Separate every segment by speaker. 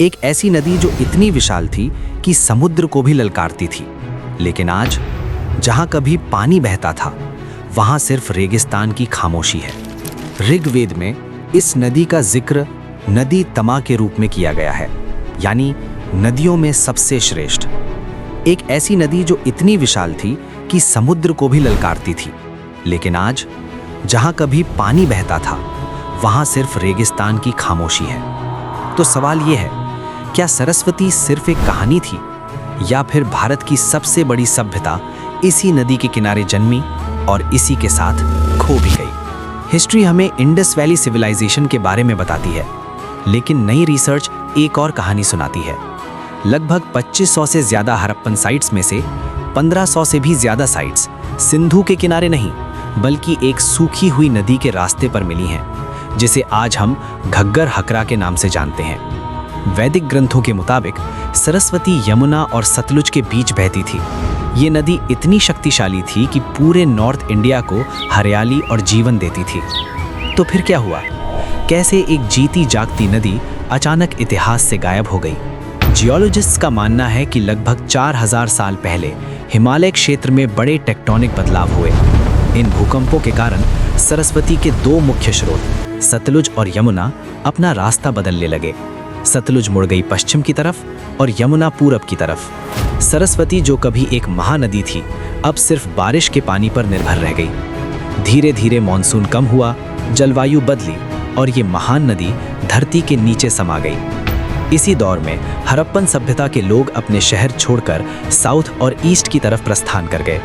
Speaker 1: एक ऐसी नदी जो इतनी विशाल थी कि समुद्र को भी ललकारती थी। लेकिन आज जहां कभी पानी बहता था, वहां सिर्फ रेगिस्तान की खामोशी है। ऋग्वेद में इस नदी का जिक्र नदी तमा के रूप में किया गया है, यानी नदियों में सबसे श्रेष्ठ। एक ऐसी नदी जो इतनी विशाल थी कि समुद्र को भी ललकारती थी। लेकिन आज जहां कभी पानी बहता था, वहां सिर्फ रेगिस्तान की खामोशी है। तो सवाल यह है, क्या सरस्वती सिर्फ एक कहानी थी, या फिर भारत की सबसे बड़ी सभ्यता इसी नदी के किनारे जन्मी और इसी के साथ खो भी गई? हिस्ट्री हमें इंडस वैली सिविलाइजेशन के बारे में बताती है, लेकिन नई रिसर्च एक और कहानी सुनाती है। लगभग 2500 से ज्यादा हड़प्पन साइट्स में से 1500 से भी ज्यादा साइट्स सिंधु के किनारे नहीं, बल्कि एक सूखी हुई नदी के रास्ते पर मिली हैं, जिसे आज हम घग्गर हकरा के नाम से जानते हैं। वैदिक ग्रंथों के मुताबिक सरस्वती यमुना और सतलुज के बीच बहती थी। ये नदी इतनी शक्तिशाली थी कि पूरे नॉर्थ इंडिया को हरियाली और जीवन देती थी। तो फिर क्या हुआ? कैसे एक जीती जागती नदी अचानक इतिहास से गायब हो गई? जियोलॉजिस्ट्स का मानना है कि लगभग 4000 साल पहले हिमालय क्षेत्र में बड़े टेक्टोनिक बदलाव हुए। इन भूकंपों के कारण सरस्वती के दो मुख्य स्रोत सतलुज और यमुना अपना रास्ता बदलने लगे। सतलुज मुड़ गई पश्चिम की तरफ और यमुना पूरब की तरफ। सरस्वती, जो कभी एक महानदी थी, अब सिर्फ बारिश के पानी पर निर्भर रह गई। धीरे धीरे मानसून कम हुआ, जलवायु बदली और ये महान नदी धरती के नीचे समा गई। इसी दौर में हड़प्पन सभ्यता के लोग अपने शहर छोड़कर साउथ और ईस्ट की तरफ प्रस्थान कर गए।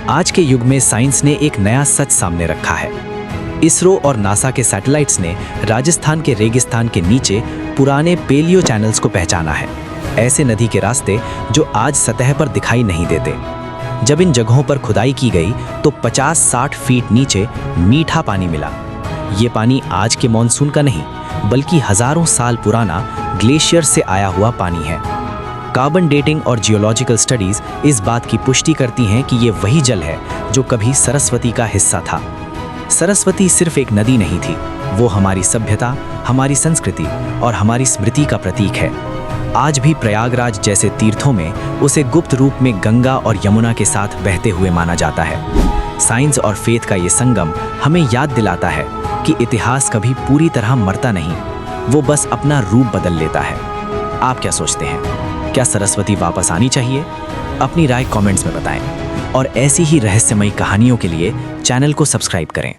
Speaker 1: आज के युग में साइंस ने एक नया सच सामने रखा है। इसरो और नासा के सैटेलाइट्स ने राजस्थान के रेगिस्तान के नीचे पुराने पेलियो चैनल्स को पहचाना है, ऐसे नदी के रास्ते जो आज सतह पर दिखाई नहीं देते। जब इन जगहों पर खुदाई की गई तो 50-60 फीट नीचे मीठा पानी मिला। ये पानी आज के मॉनसून का नहीं, बल्कि हजारों साल पुराना ग्लेशियर से आया हुआ पानी है। कार्बन डेटिंग और जियोलॉजिकल स्टडीज इस बात की पुष्टि करती हैं कि ये वही जल है जो कभी सरस्वती का हिस्सा था। सरस्वती सिर्फ एक नदी नहीं थी, वो हमारी सभ्यता, हमारी संस्कृति और हमारी स्मृति का प्रतीक है। आज भी प्रयागराज जैसे तीर्थों में उसे गुप्त रूप में गंगा और यमुना के साथ बहते हुए माना जाता है। साइंस और फेथ का ये संगम हमें याद दिलाता है कि इतिहास कभी पूरी तरह मरता नहीं, वो बस अपना रूप बदल लेता है। आप क्या सोचते हैं? क्या सरस्वती वापस आनी चाहिए? अपनी राय कमेंट्स में बताएं और ऐसी ही रहस्यमयी कहानियों के लिए चैनल को सब्सक्राइब करें।